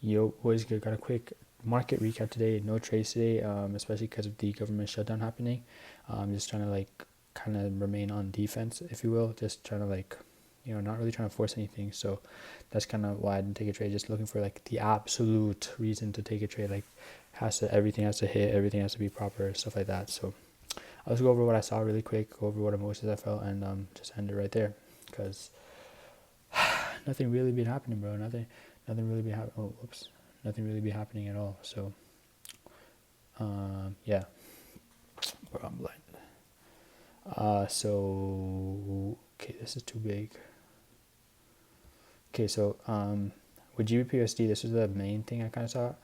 Yo, boys, good. Got a quick market recap today. No trades today, especially because of the government shutdown happening. Just trying to like kind of remain on defense, if you will. Just trying to like, not really trying to force anything. So that's kind of why I didn't take a trade. Just looking for like the absolute reason to take a trade. Like, everything has to hit, everything has to be proper, stuff like that. So I'll just go over what I saw really quick, go over what emotions I felt, and just end it right there. Because nothing really been happening, bro. Nothing really be happening. Oh, whoops. Nothing really be happening at all. So, yeah. Bro, I'm blind. Okay, this is too big. Okay, so with GBPUSD, this was the main thing I kind of saw.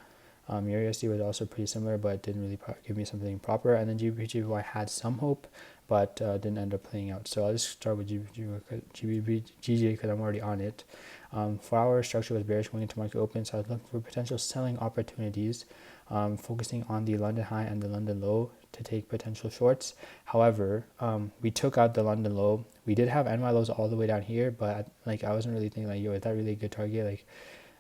USD was also pretty similar, but didn't really give me something proper. And then GBPGY had some hope, but didn't end up playing out. So I'll just start with GBPGJ because I'm already on it. 4-hour structure was bearish going into market open, so I was looking for potential selling opportunities, focusing on the London high and the London low to take potential shorts. However, we took out the London low. We did have NY lows all the way down here, but like I wasn't really thinking like, yo, is that really a good target?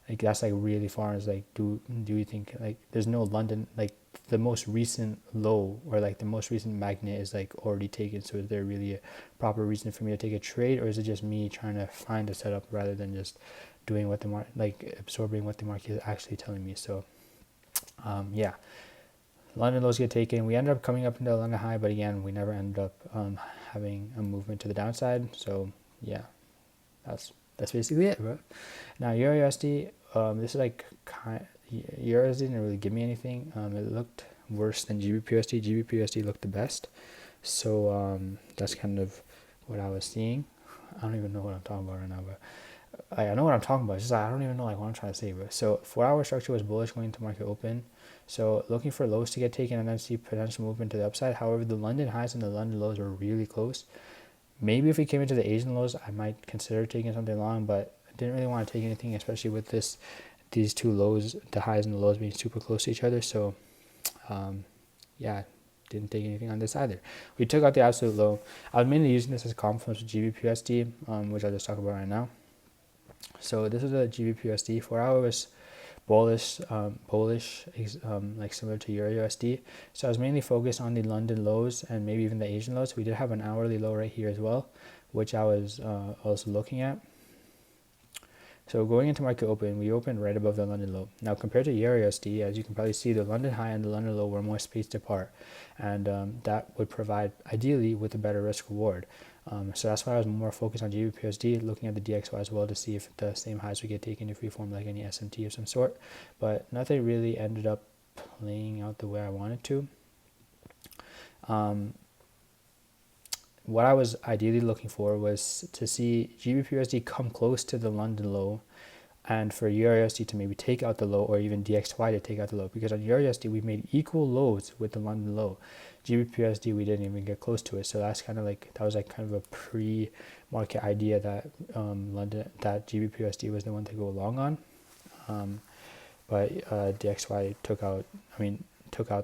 Like that's like really far. Is like, do you think like there's no London, like the most recent low or like the most recent magnet is like already taken? So is there really a proper reason for me to take a trade, or is it just me trying to find a setup rather than just doing what the market, like absorbing what the market is actually telling me? So yeah, London lows get taken. We ended up coming up into the London high, but again, we never ended up having a movement to the downside. So yeah, that's basically it, bro. Now Euro USD, this is like Euro USD didn't really give me anything. It looked worse than GBP USD. GBP USD looked the best. So that's kind of what I was seeing. I don't even know what I'm talking about right now, but I know what I'm talking about. It's just I don't even know like what I'm trying to say, bro. So 4-hour structure was bullish going into market open. So looking for lows to get taken and then see potential movement to the upside. However, the London highs and the London lows were really close. Maybe if we came into the Asian lows, I might consider taking something long, but I didn't really want to take anything, especially with these two lows, the highs and the lows being super close to each other. So, yeah, didn't take anything on this either. We took out the absolute low. I was mainly using this as confluence with GBPUSD, which I'll just talk about right now. So this is a GBPUSD. 4-hour was bullish, like similar to Euro USD. So I was mainly focused on the London lows and maybe even the Asian lows. We did have an hourly low right here as well, which I was also looking at. So going into market open, we opened right above the London low. Now compared to Euro USD, as you can probably see, the London high and the London low were more spaced apart, and that would provide ideally with a better risk reward. So that's why I was more focused on GBPUSD, looking at the DXY as well to see if the same highs would get taken if we formed like any SMT of some sort. But nothing really ended up playing out the way I wanted to. What I was ideally looking for was to see GBPUSD come close to the London low, and for EURUSD to maybe take out the low, or even DXY to take out the low, because on EURUSD we made equal lows with the London low. GBPUSD we didn't even get close to it, so that's kind of like that was like kind of a pre-market idea that GBPUSD was the one to go long on, but DXY took out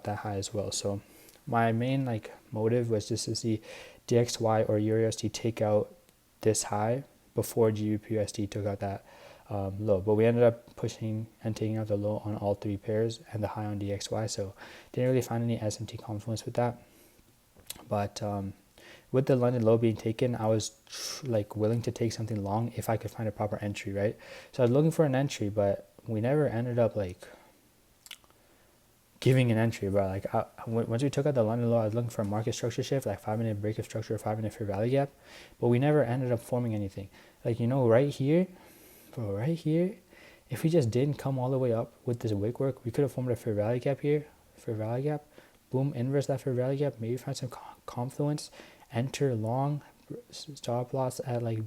that high as well. So my main like motive was just to see DXY or EURUSD take out this high before GBPUSD took out that low, but we ended up pushing and taking out the low on all three pairs and the high on DXY, so didn't really find any SMT confluence with that. But with the London low being taken, I was like willing to take something long if I could find a proper entry, right? So I was looking for an entry, but we never ended up like giving an entry, bro. Like once we took out the London low, I was looking for a market structure shift, like 5-minute break of structure, 5-minute fair value gap, but we never ended up forming anything. Like, right here, bro, right here, if we just didn't come all the way up with this wick work, we could have formed a fair value gap here, fair value gap, boom, inverse that fair value gap, maybe find some confluence, enter long, stop loss at like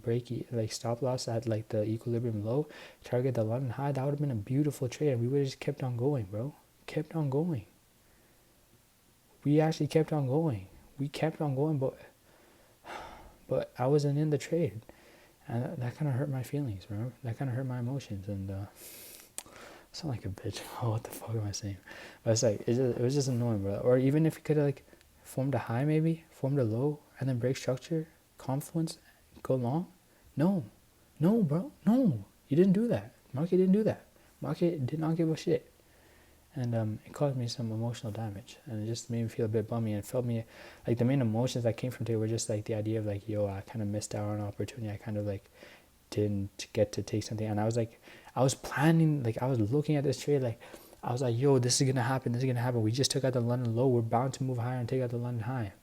stop loss at like the equilibrium low, target the London high. That would have been a beautiful trade, and we would have just kept on going, bro. Kept on going. We actually kept on going. We kept on going, but I wasn't in the trade. And that kind of hurt my feelings, bro. That kind of hurt my emotions, and I sound like a bitch. Oh, what the fuck am I saying? But it's like it was just annoying, bro. Or even if we could have like formed a high, maybe formed a low, and then break structure, confluence, go long. No, bro, no. You didn't do that. Market didn't do that. Market did not give a shit. And it caused me some emotional damage, and it just made me feel a bit bummy, and felt me like the main emotions that came from today were just like the idea of like, yo, I kind of missed out on an opportunity. I kind of like didn't get to take something, and I was like, I was planning, like I was looking at this trade, like I was like, yo, this is gonna happen, this is gonna happen. We just took out the London low, we're bound to move higher and take out the London high,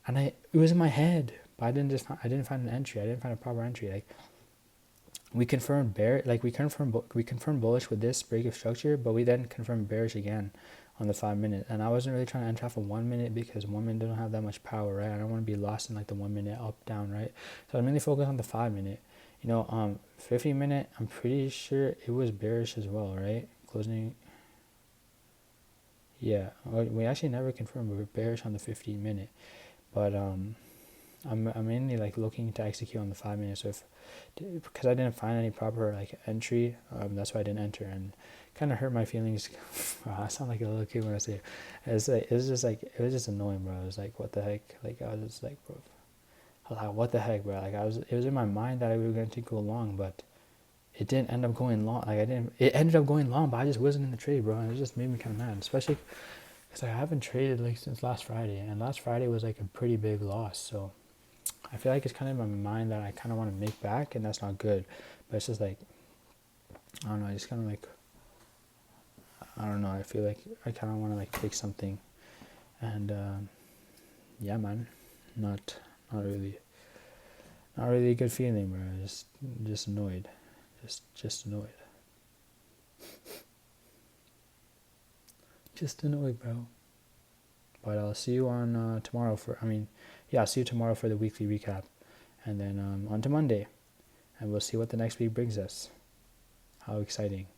and it was in my head, but I didn't find an entry, I didn't find a proper entry. Like we confirmed we confirmed bullish with this break of structure, but we then confirmed bearish again on the 5 minute. And I wasn't really trying to enter off a 1 minute because 1 minute don't have that much power, right? I don't want to be lost in like the 1 minute up down, right? So I'm really focused on the 5 minute. 15 minute, I'm pretty sure it was bearish as well, right? Closing. Yeah, we actually never confirmed we were bearish on the 15 minute, but I'm mainly like looking to execute on the 5 minutes. So because I didn't find any proper like entry, that's why I didn't enter, and kind of hurt my feelings. I sound like a little kid when I say it. It was just annoying, bro. It was like, what the heck? Like I was just like, bro, I was like, what the heck, bro? Like it was in my mind that we were going to go long, but it didn't end up going long. It ended up going long, but I just wasn't in the trade, bro. And it just made me kind of mad, especially because I haven't traded like since last Friday, and last Friday was like a pretty big loss. So I feel like it's kind of in my mind that I kind of want to make back, and that's not good. But it's just like, I don't know, I just kind of like, I don't know, I feel like I kind of want to like take something, and yeah, man, not really a good feeling, bro. Just annoyed, just annoyed, just annoyed, bro. But I'll see you on tomorrow I'll see you tomorrow for the weekly recap, and then on to Monday, and we'll see what the next week brings us. How exciting.